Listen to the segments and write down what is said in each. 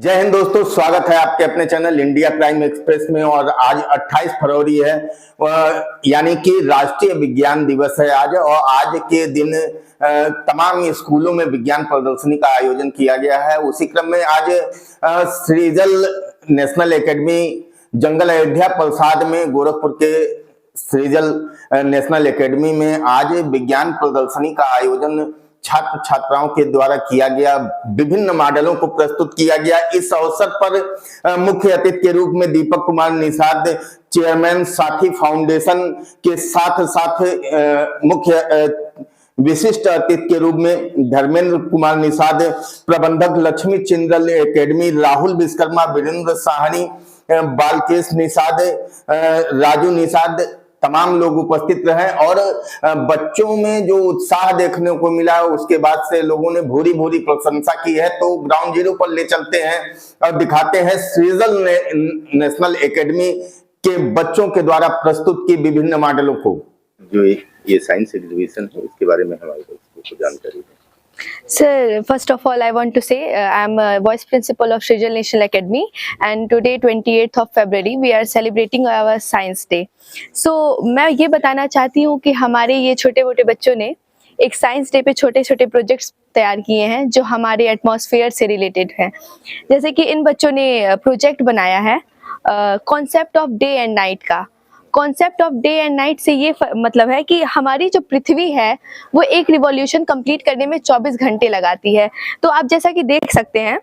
जय हिंद दोस्तों, स्वागत है आपके अपने चैनल इंडिया क्राइम एक्सप्रेस में। और आज 28 फरवरी है, यानी कि राष्ट्रीय विज्ञान दिवस है आज। और आज के दिन तमाम स्कूलों में विज्ञान प्रदर्शनी का आयोजन किया गया है। उसी क्रम में आज सृजल नेशनल एकेडमी जंगल अयोध्या प्रसाद में, गोरखपुर के सृजल नेशनल एकेडमी में आज विज्ञान प्रदर्शनी का आयोजन छात्र छात्राओं के द्वारा किया गया। विभिन्न मॉडलों को प्रस्तुत किया गया। इस अवसर पर मुख्य अतिथि के रूप में दीपक कुमार निषाद, चेयरमैन साथी फाउंडेशन के साथ साथ मुख्य विशिष्ट अतिथि के रूप में धर्मेंद्र कुमार निषाद, प्रबंधक लक्ष्मी चिंदल एकेडमी, राहुल विश्वकर्मा, वीरेंद्र साहनी, बालकेश निषाद, राजू निषाद, तमाम लोग उपस्थित रहे। और बच्चों में जो उत्साह देखने को मिला, उसके बाद से लोगों ने भूरी भूरी प्रशंसा की है। तो ग्राउंड जीरो पर ले चलते हैं और दिखाते हैं सृजल नेशनल एकेडमी के बच्चों के द्वारा प्रस्तुत की विभिन्न मॉडलों को। जो ये साइंस एग्जीबिशन है, इसके बारे में हमारे को जानकारी है। Sir, first of all, I want to say I am a Vice Principal of Srijal National Academy, and today 28th of February we are celebrating our Science Day. So, मैं ये बताना चाहती हूँ कि हमारे ये छोटे मोटे बच्चों ने एक साइंस डे पे छोटे छोटे प्रोजेक्ट्स तैयार किए हैं जो हमारे एटमॉस्फेयर से रिलेटेड हैं। जैसे कि इन बच्चों ने प्रोजेक्ट बनाया है concept of day and night का। Concept of day and night से ये मतलब है कि हमारी जो पृथ्वी है वो एक रिवॉल्यूशन कंप्लीट करने में 24 घंटे लगाती है। तो आप जैसा कि देख सकते हैं,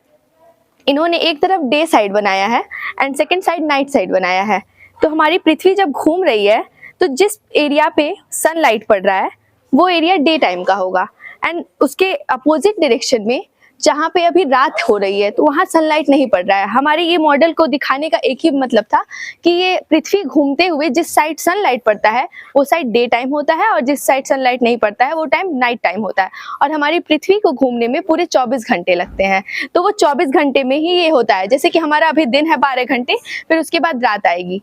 इन्होंने एक तरफ डे साइड बनाया है and second side night side बनाया है। तो हमारी पृथ्वी जब घूम रही है तो जिस एरिया पे सनलाइट पड़ रहा है वो एरिया डे टाइम का होगा, एंड उसके अपोजिट डायरेक्शन में जहाँ पे अभी रात हो रही है तो वहाँ सनलाइट नहीं पड़ रहा है। हमारे ये मॉडल को दिखाने का एक ही मतलब था कि ये पृथ्वी घूमते हुए जिस साइड सनलाइट पड़ता है वो साइड डे टाइम होता है और जिस साइड सनलाइट नहीं पड़ता है वो टाइम नाइट टाइम होता है। और हमारी पृथ्वी को घूमने में पूरे 24 घंटे लगते हैं। तो वो 24 घंटे में ही ये होता है। जैसे कि हमारा अभी दिन है 12 घंटे, फिर उसके बाद रात आएगी।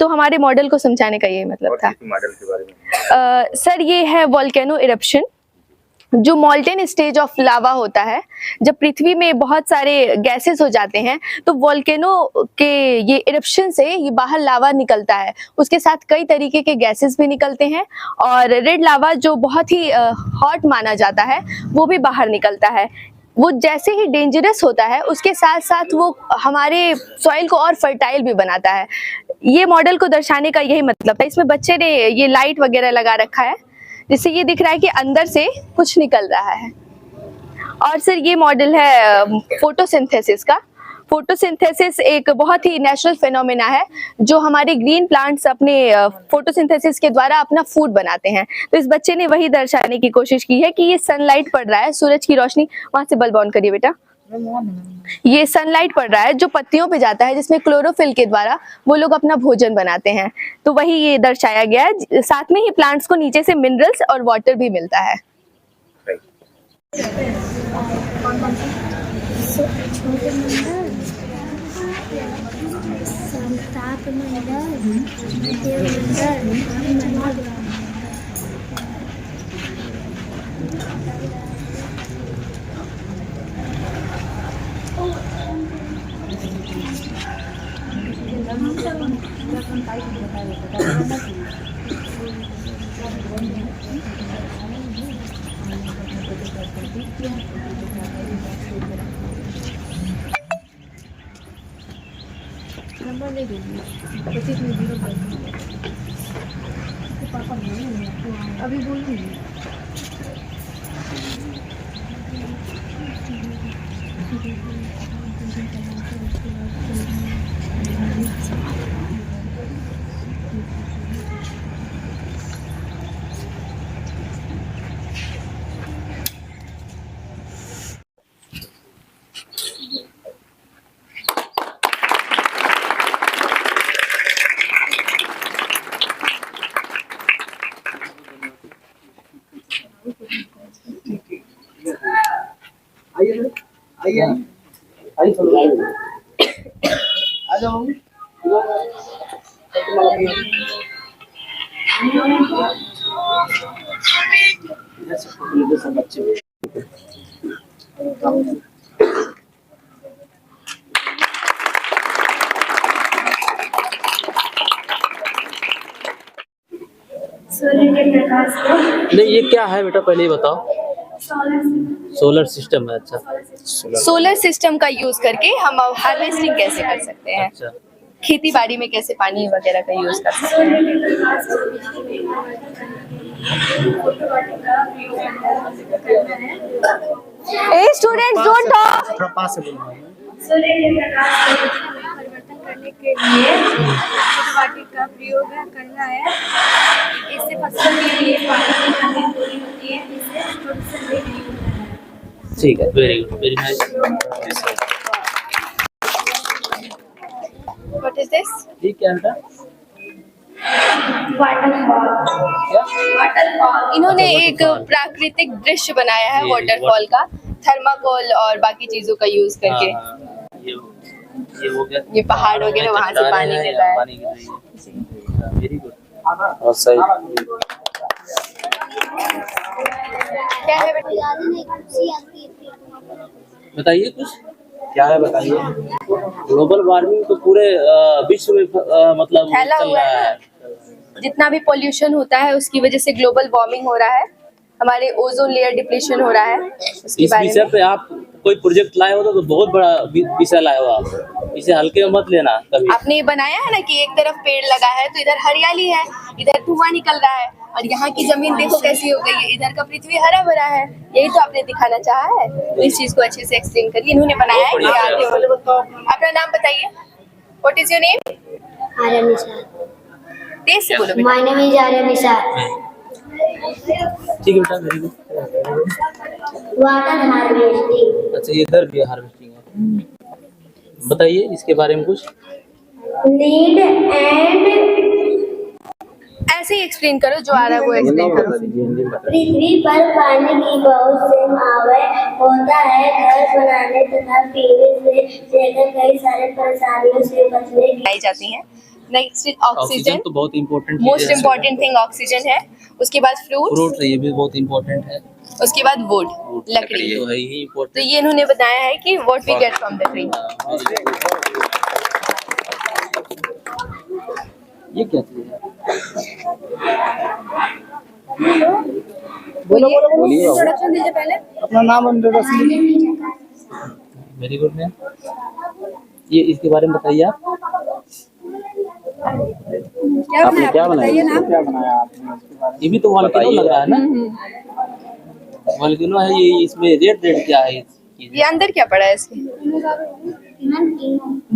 तो हमारे मॉडल को समझाने का यही मतलब था। मॉडल के बारे में सर, ये है वोल्केनो इरप्शन, जो मॉल्टेन स्टेज ऑफ लावा होता है। जब पृथ्वी में बहुत सारे गैसेस हो जाते हैं तो वोल्केनो के ये इरप्शन से ये बाहर लावा निकलता है। उसके साथ कई तरीके के गैसेस भी निकलते हैं और रेड लावा जो बहुत ही हॉट माना जाता है वो भी बाहर निकलता है। वो जैसे ही डेंजरस होता है उसके साथ साथ वो हमारे सॉइल को और फर्टाइल भी बनाता है। ये मॉडल को दर्शाने का यही मतलब है। इसमें बच्चे ने ये लाइट वगैरह लगा रखा है जिससे ये दिख रहा है कि अंदर से कुछ निकल रहा है। और सर, ये मॉडल है फोटोसिंथेसिस का। फोटोसिंथेसिस एक बहुत ही नेचुरल फिनोमेना है जो हमारे ग्रीन प्लांट्स अपने फोटोसिंथेसिस के द्वारा अपना फूड बनाते हैं। तो इस बच्चे ने वही दर्शाने की कोशिश की है कि ये सनलाइट पड़ रहा है, सूरज की रोशनी, वहां से बल्ब ऑन करिए बेटा। ये सनलाइट पड़ रहा है जो पत्तियों पे जाता है, जिसमें क्लोरोफिल के द्वारा वो लोग अपना भोजन बनाते हैं। तो वही ये दर्शाया गया है। साथ में ही प्लांट्स को नीचे से मिनरल्स और वाटर भी मिलता है। अभी बोलूंगी। आ जाओ। बच्चे सूर्य के प्रकाश को नहीं, ये क्या है बेटा, पहले ये बताओ। सोलर सिस्टम है, अच्छा। सोलर सिस्टम का यूज करके हम हार्वेस्टिंग कैसे कर सकते हैं, अच्छा, खेती बाड़ी में कैसे पानी वगैरह का यूज कर सकते हैं। सूर्य के प्रकाश को बिजली में परिवर्तित करना है। ए स्टूडेंट्स डोंट टॉक। सूर्य के प्रकाश को बिजली में परिवर्तन करने के लिए फोटोवोल्टिक का प्रयोग करना है। इससे फसल के लिए पानी की कमी पूरी होती है, इससे प्रोडक्शन भी नहीं होता है। ठीक है, very good, very nice. What is this? ये क्या है बेटा? वाटरफॉल इन्होंने अच्छा, एक waterfall। प्राकृतिक दृश्य बनाया है ये वाटरफॉल का, थर्माकोल और बाकी चीजों का यूज करके। हाँ, ये हो गया। ये पहाड़ वगैरह वहां से पानी गिर रहा है। पानी गिर रही है। वेरी गुड, बहुत सही। क्या है बेटा? बताइए कुछ, क्या है बताइए। ग्लोबल वार्मिंग तो पूरे विश्व में मतलब फैला चल हुआ रहा है। जितना भी पोल्यूशन होता है उसकी वजह से ग्लोबल वार्मिंग हो रहा है, हमारे ओजोन लेयर डिप्लीशन हो रहा है। उसके इस बारे विषय में पे आप कोई प्रोजेक्ट लाए हो तो बहुत बड़ा विषय लाए हो आप, इसे हल्के में मत लेना कभी। आपने ये बनाया है ना कि एक तरफ पेड़ लगा है तो इधर हरियाली है, इधर धुआं निकल रहा है, और यहाँ की जमीन देखो कैसी हो गई है, इधर का पृथ्वी हरा भरा है। यही तो आपने दिखाना चाहा है, तो इस चीज को अच्छे से एक्सप्लेन करिए। इन्होंने बनाया है कि आगे अपना नाम बताइए। What is your name? Arya Nisha. तेज से बोलो बेटा। My name is Arya Nisha. ठीक है बेटा, वेरी गुड। Water harvesting. अच्छा, ये इधर भी हार्वेस्टिंग है, बताइए इसके बारे में कुछ। लीड एंड ऐसे ही एक्सप्लेन करो, जो आ रहा है वो एक्सप्लेन करो। पृथ्वी पर पानी की बहुत से मावय होता है। घर बनाने तथा पीने से लेकर कई सारे परेशानियों से बचने की पाई जाती हैं। नेक्स्ट ऑक्सीजन ऑक्सीजन, तो बहुत important, most important thing oxygen है। उसके बाद फ्रूट, फ्रूट ये भी बहुत इम्पोर्टेंट है। उसके बाद वुड, लकड़ी। तो है ही तो इम्पोर्टेंट। ये इन्होंने बताया है कि what we get from the tree. ये क्या चीज है? बोलिए, इंट्रोडक्शन दीजिए पहले। अपना नाम वेरी गुड मैम। ये इसके बारे में बताइए आप। आपने क्या बनाया? ये भी तो वॉल्केनो लग रहा है ना? वॉल्केनो है ये, इसमें रेड रेड क्या है? ये अंदर क्या पड़ा है इसके?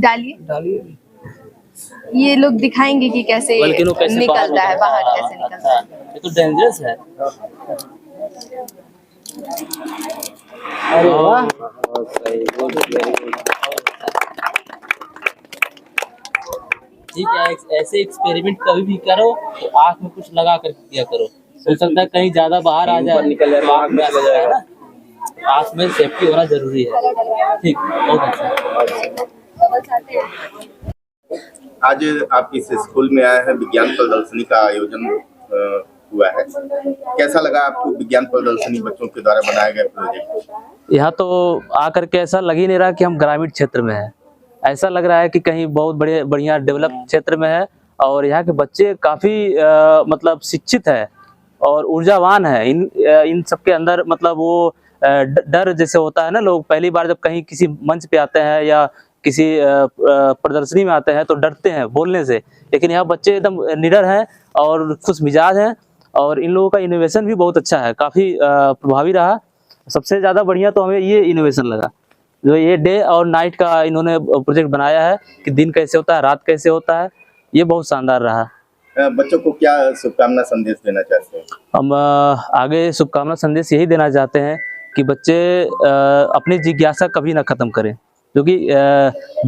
डालिए। ये लोग दिखाएंगे कि कैसे वॉल्केनो कैसे निकलता है बाहर, हाँ, कैसे निकलता है। अच्छा, ये तो डेंजरस है। अरे वाह, ठीक है। ऐसे एक्सपेरिमेंट कभी भी करो तो आँख में कुछ लगा कर किया करो, हो सकता है कहीं ज्यादा बाहर आ जाए, निकल जाए, आँख में आ जाएगा ना। आँख में सेफ्टी होना जरूरी है। ठीक, बहुत अच्छा। आज आप इस स्कूल में आए हैं, विज्ञान प्रदर्शनी का आयोजन हुआ है। कैसा लगा आपको विज्ञान प्रदर्शनी, बच्चों के द्वारा बनाया गया प्रोजेक्ट? यहाँ तो आकर के ऐसा लग ही नहीं रहा कि हम ग्रामीण क्षेत्र में हैं। ऐसा लग रहा है कि कहीं बहुत बढ़िया डेवलप क्षेत्र में है, और यहाँ के बच्चे काफ़ी मतलब शिक्षित है और ऊर्जावान है। इन सबके अंदर मतलब वो डर जैसे होता है ना, लोग पहली बार जब कहीं किसी मंच पे आते हैं या किसी प्रदर्शनी में आते हैं तो डरते हैं बोलने से, लेकिन यहाँ बच्चे एकदम निडर हैं और खुश मिजाज हैं, और इन लोगों का इनोवेशन भी बहुत अच्छा है, काफ़ी प्रभावी रहा। सबसे ज़्यादा बढ़िया तो हमें ये इनोवेशन लगा, जो ये डे और नाइट का इन्होंने प्रोजेक्ट बनाया है कि दिन कैसे होता है, रात कैसे होता है, ये बहुत शानदार रहा। बच्चों को क्या शुभकामना संदेश देना चाहते हैं? हम आगे शुभकामना संदेश यही देना चाहते हैं कि बच्चे अपनी जिज्ञासा कभी ना ख़त्म करें, क्योंकि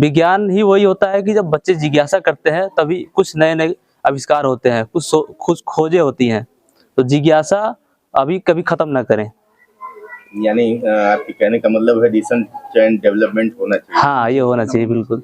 विज्ञान ही वही होता है कि जब बच्चे जिज्ञासा करते हैं तभी कुछ नए नए आविष्कार होते हैं, कुछ खोजें होती हैं। तो जिज्ञासा अभी कभी ख़त्म ना करें। यानी आपके कहने का मतलब है डिसेंट डेवलपमेंट होना चाहिए। हाँ, ये होना चाहिए बिल्कुल।